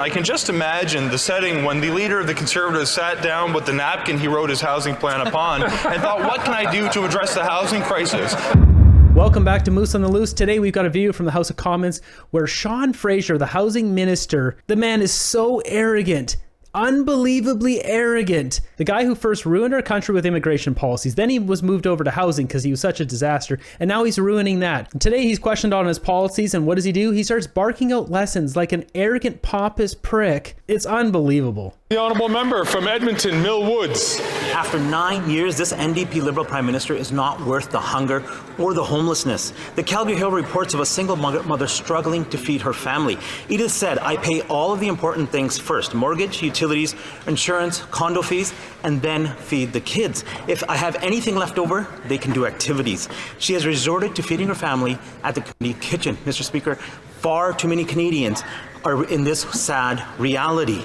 I can just imagine the setting when the leader of the Conservatives sat down with the napkin he wrote his housing plan upon and thought, what can I do to address the housing crisis? Welcome back to Moose on the Loose. Today we've got a video from the House of Commons where Sean Fraser, the housing minister, the man is so arrogant. Unbelievably arrogant. The guy who first ruined our country with immigration policies. Then he was moved over to housing because he was such a disaster. And now he's ruining that. And today he's questioned on his policies. And what does he do? He starts barking out lessons like an arrogant pompous prick. It's unbelievable. The honourable member from Edmonton, Mill Woods. After 9 years, this NDP Liberal Prime Minister is not worth the hunger or the homelessness. The Calgary Hill reports of a single mother struggling to feed her family. Edith said, I pay all of the important things first. Mortgage, utilities, insurance, condo fees, and then feed the kids. If I have anything left over, they can do activities. She has resorted to feeding her family at the community kitchen. Mr. Speaker, far too many Canadians are in this sad reality.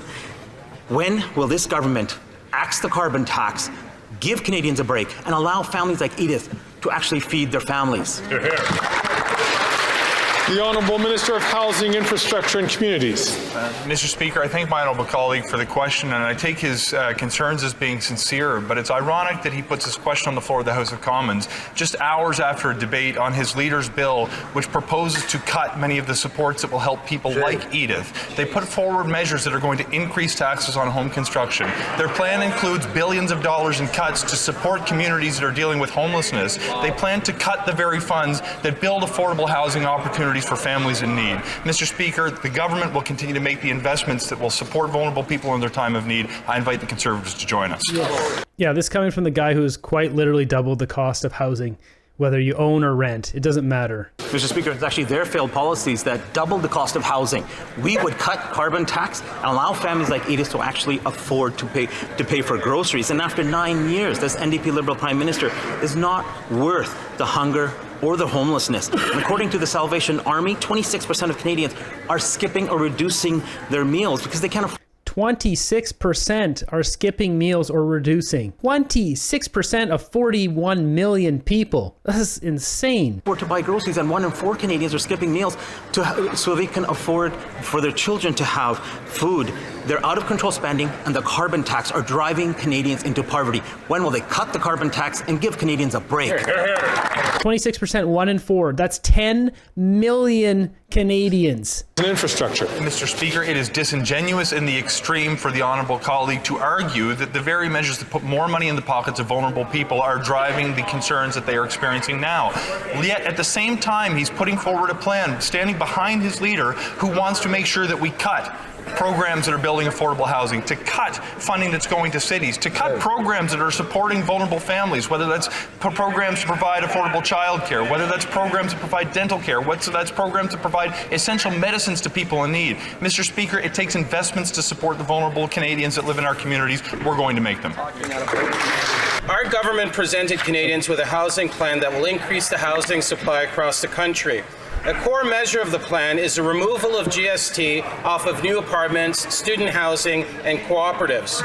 When will this government axe the carbon tax, give Canadians a break, and allow families like Edith to actually feed their families? Hear, hear. The Honourable Minister of Housing, Infrastructure and Communities. Mr. Speaker, I thank my honourable colleague for the question, and I take his concerns as being sincere, but it's ironic that he puts this question on the floor of the House of Commons just hours after a debate on his leader's bill, which proposes to cut many of the supports that will help people like Edith. They put forward measures that are going to increase taxes on home construction. Their plan includes billions of dollars in cuts to support communities that are dealing with homelessness. They plan to cut the very funds that build affordable housing opportunities for families in need. Mr. Speaker, the government will continue to make the investments that will support vulnerable people in their time of need. I invite the Conservatives to join us. Yeah, this coming from the guy who has quite literally doubled the cost of housing, whether you own or rent. It doesn't matter. Mr. Speaker, it's actually their failed policies that doubled the cost of housing. We would cut carbon tax and allow families like Edith to actually afford to pay for groceries. And after 9 years, this NDP Liberal Prime Minister is not worth the hunger or the homelessness. And according to the Salvation Army, 26% of Canadians are skipping or reducing their meals because they can't afford 26% are skipping meals or reducing. 26% of 41 million people. That's insane. to buy groceries, and 1 in 4 Canadians are skipping meals so they can afford for their children to have food. Their out-of-control spending and the carbon tax are driving Canadians into poverty. When will they cut the carbon tax and give Canadians a break? 26%, 1 in 4. That's 10 million Canadians. Infrastructure. Mr. Speaker, it is disingenuous in the extreme for the honourable colleague to argue that the very measures that put more money in the pockets of vulnerable people are driving the concerns that they are experiencing now. Yet at the same time, he's putting forward a plan, standing behind his leader, who wants to make sure that we cut programs that are building affordable housing, to cut funding that's going to cities, to cut programs that are supporting vulnerable families, whether that's programs to provide affordable childcare, whether that's programs to provide dental care, whether that's programs to provide essential medicines to people in need. Mr. Speaker, it takes investments to support the vulnerable Canadians that live in our communities. We're going to make them. Our government presented Canadians with a housing plan that will increase the housing supply across the country. A core measure of the plan is the removal of GST off of new apartments, student housing, and cooperatives.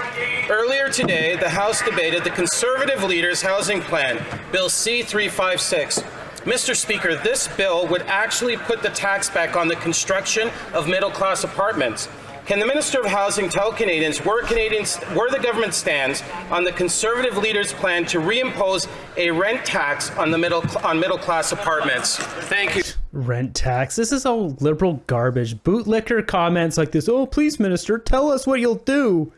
Earlier today, the House debated the Conservative leader's housing plan, Bill C-356. Mr. Speaker, this bill would actually put the tax back on the construction of middle-class apartments. Can the Minister of Housing tell Canadians where the government stands on the Conservative leader's plan to reimpose a rent tax on middle-class apartments? Thank you. Rent tax. This is all liberal garbage. Bootlicker comments like this. Oh, please, Minister, tell us what you'll do.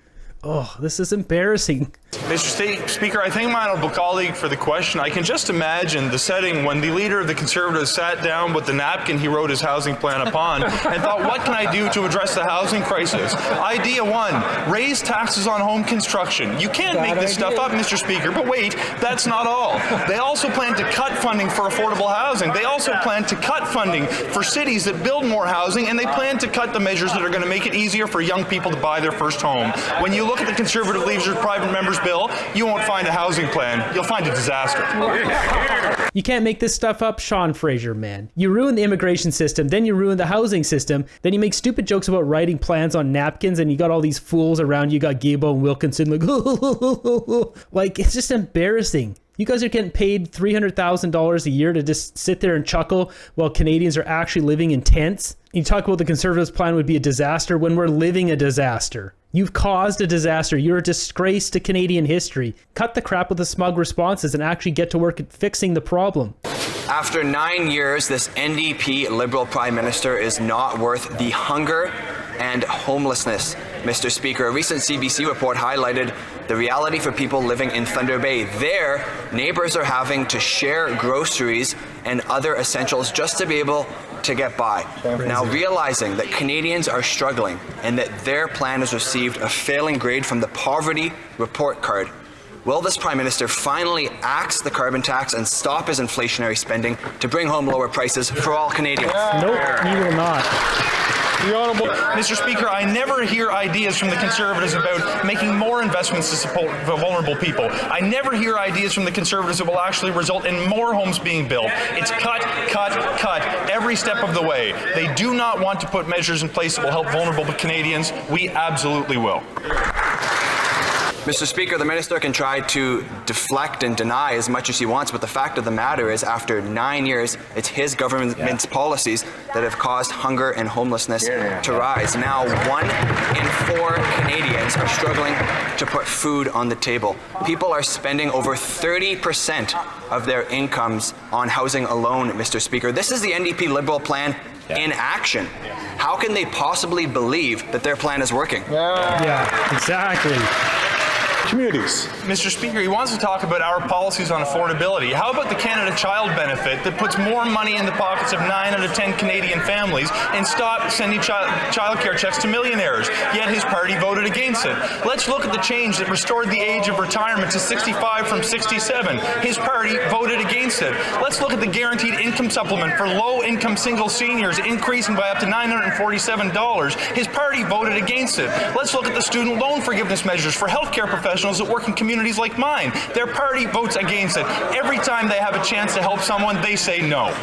Oh, this is embarrassing. Mr. Speaker, I thank my honourable colleague for the question. I can just imagine the setting when the leader of the Conservatives sat down with the napkin he wrote his housing plan upon and thought, what can I do to address the housing crisis? Idea 1, raise taxes on home construction. You can't make this stuff up, Mr. Speaker, but wait, that's not all. They also plan to cut funding for affordable housing. They also plan to cut funding for cities that build more housing, and they plan to cut the measures that are going to make it easier for young people to buy their first home. When you look at the Conservative leader's private member's bill, you won't find a housing plan. You'll find a disaster. You can't make this stuff up, Sean Fraser, man. You ruin the immigration system, then you ruin the housing system, then you make stupid jokes about writing plans on napkins, and you got all these fools around you. You got Gabo and Wilkinson like, like, it's just embarrassing. You guys are getting paid $300,000 a year to just sit there and chuckle while Canadians are actually living in tents. You talk about the Conservatives' plan would be a disaster when we're living a disaster. You've caused a disaster. You're a disgrace to Canadian history. Cut the crap with the smug responses and actually get to work at fixing the problem. After 9 years, this NDP Liberal Prime Minister is not worth the hunger and homelessness. Mr. Speaker, a recent CBC report highlighted the reality for people living in Thunder Bay. There, neighbors are having to share groceries and other essentials just to be able to get by. Now, realizing that Canadians are struggling and that their plan has received a failing grade from the Poverty Report Card, will this Prime Minister finally axe the carbon tax and stop his inflationary spending to bring home lower prices for all Canadians? Nope, he will not. The Honourable Mr. Speaker, I never hear ideas from the Conservatives about making more investments to support vulnerable people. I never hear ideas from the Conservatives that will actually result in more homes being built. It's cut, cut, cut every step of the way. They do not want to put measures in place that will help vulnerable Canadians. We absolutely will. Mr. Speaker, the Minister can try to deflect and deny as much as he wants, but the fact of the matter is, after 9 years, it's his government's policies that have caused hunger and homelessness to rise. Now, 1 in 4 Canadians are struggling to put food on the table. People are spending over 30% of their incomes on housing alone, Mr. Speaker. This is the NDP Liberal plan in action. How can they possibly believe that their plan is working? Yeah, exactly. Communities. Mr. Speaker, he wants to talk about our policies on affordability. How about the Canada Child Benefit that puts more money in the pockets of 9 out of 10 Canadian families and stop sending child care checks to millionaires? Yet his party voted against it. Let's look at the change that restored the age of retirement to 65 from 67. His party voted against it. Let's look at the guaranteed income supplement for low-income single seniors increasing by up to $947. His party voted against it. Let's look at the student loan forgiveness measures for healthcare professionals that work in communities like mine. Their party votes against it. Every time they have a chance to help someone, they say no.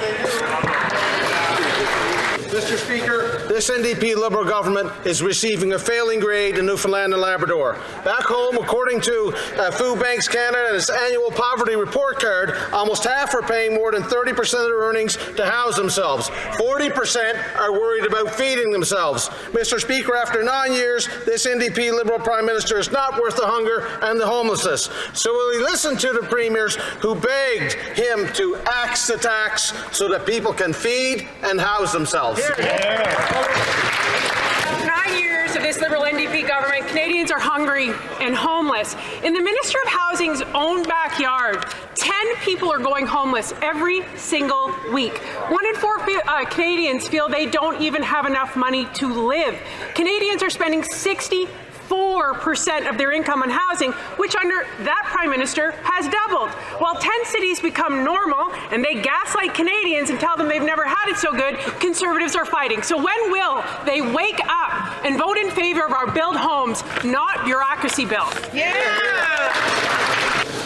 Mr. Speaker, this NDP Liberal government is receiving a failing grade in Newfoundland and Labrador. Back home, according to Food Banks Canada and its annual poverty report card, almost half are paying more than 30% of their earnings to house themselves. 40% are worried about feeding themselves. Mr. Speaker, after 9 years, this NDP Liberal Prime Minister is not worth the hunger and the homelessness. So will he listen to the premiers who begged him to axe the tax so that people can feed and house themselves? 9 years of this Liberal NDP government, Canadians are hungry and homeless. In the Minister of Housing's own backyard, 10 people are going homeless every single week. 1 in 4 Canadians feel they don't even have enough money to live. Canadians are spending 64% of their income on housing, which under that Prime Minister has doubled. While 10 cities become normal and they gaslight Canadians and tell them they've never had it so good, Conservatives are fighting. So when will they wake up and vote in favour of our build homes, not bureaucracy bill?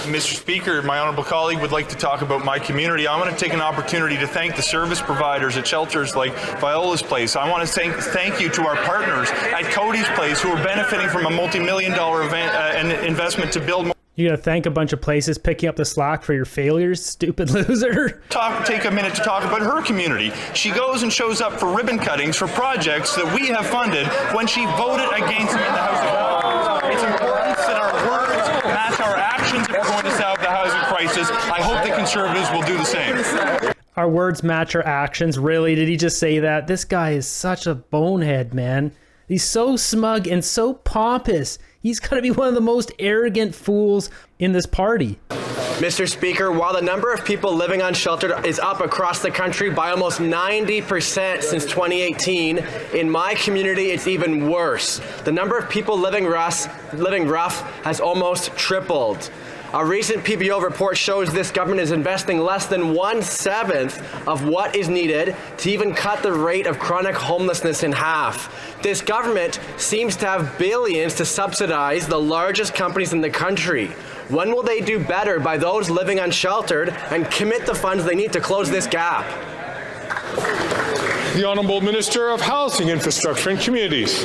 Mr. Speaker, my honourable colleague would like to talk about my community. I want to take an opportunity to thank the service providers at shelters like Viola's Place. I want to thank you to our partners at Cody's Place who are benefiting from a multi-million-dollar investment to build more. You're going to thank a bunch of places picking up the slack for your failures, stupid loser. Take a minute to talk about her community. She goes and shows up for ribbon cuttings for projects that we have funded when she voted against them in the House of Commons. It's important that our words match our actions if we're going to solve the housing crisis. I hope the Conservatives will do the same. Our words match our actions. Really? Did he just say that? This guy is such a bonehead, man. He's so smug and so pompous. He's got to be one of the most arrogant fools in this party. Mr. Speaker, while the number of people living unsheltered is up across the country by almost 90% since 2018, in my community it's even worse. The number of people living rough has almost tripled. A recent PBO report shows this government is investing less than 1/7 of what is needed to even cut the rate of chronic homelessness in half. This government seems to have billions to subsidize the largest companies in the country. When will they do better by those living unsheltered and commit the funds they need to close this gap? The Honourable Minister of Housing, Infrastructure and Communities.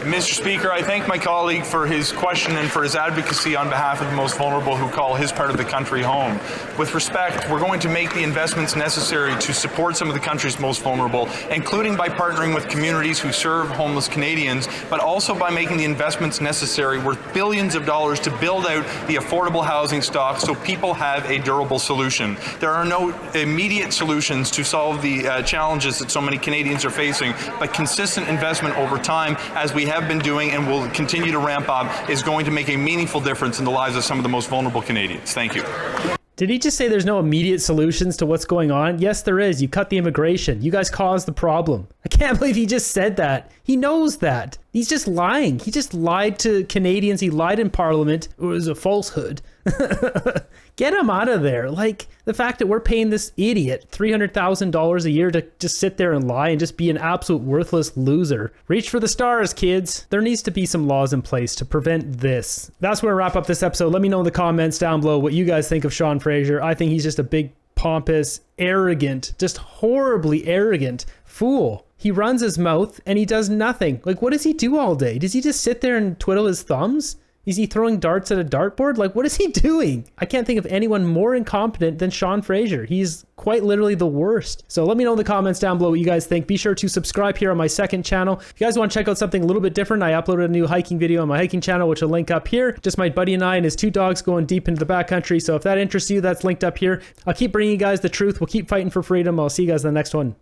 Mr. Speaker, I thank my colleague for his question and for his advocacy on behalf of the most vulnerable who call his part of the country home. With respect, we're going to make the investments necessary to support some of the country's most vulnerable, including by partnering with communities who serve homeless Canadians, but also by making the investments necessary worth billions of dollars to build out the affordable housing stock so people have a durable solution. There are no immediate solutions to solve the challenges that so many Canadians are facing, but consistent investment over time, as we have been doing and will continue to ramp up, is going to make a meaningful difference in the lives of some of the most vulnerable Canadians. Thank you. Did he just say there's no immediate solutions to what's going on? Yes, there is. You cut the immigration. You guys caused the problem. I can't believe he just said that. He knows that. He's just lying. He just lied to Canadians. He lied in Parliament. It was a falsehood. Get him out of there. Like, the fact that we're paying this idiot $300,000 a year to just sit there and lie and just be an absolute worthless loser. Reach for the stars, kids. There needs to be some laws in place to prevent this. That's where I wrap up this episode. Let me know in the comments down below what you guys think of Sean Fraser. I think he's just a big, pompous, arrogant, just horribly arrogant fool. He runs his mouth and he does nothing. Like, what does he do all day? Does he just sit there and twiddle his thumbs? Is he throwing darts at a dartboard? Like, what is he doing? I can't think of anyone more incompetent than Sean Fraser. He's quite literally the worst. So let me know in the comments down below what you guys think. Be sure to subscribe here on my second channel. If you guys want to check out something a little bit different, I uploaded a new hiking video on my hiking channel, which will link up here. Just my buddy and I and his 2 dogs going deep into the backcountry. So if that interests you, that's linked up here. I'll keep bringing you guys the truth. We'll keep fighting for freedom. I'll see you guys in the next one.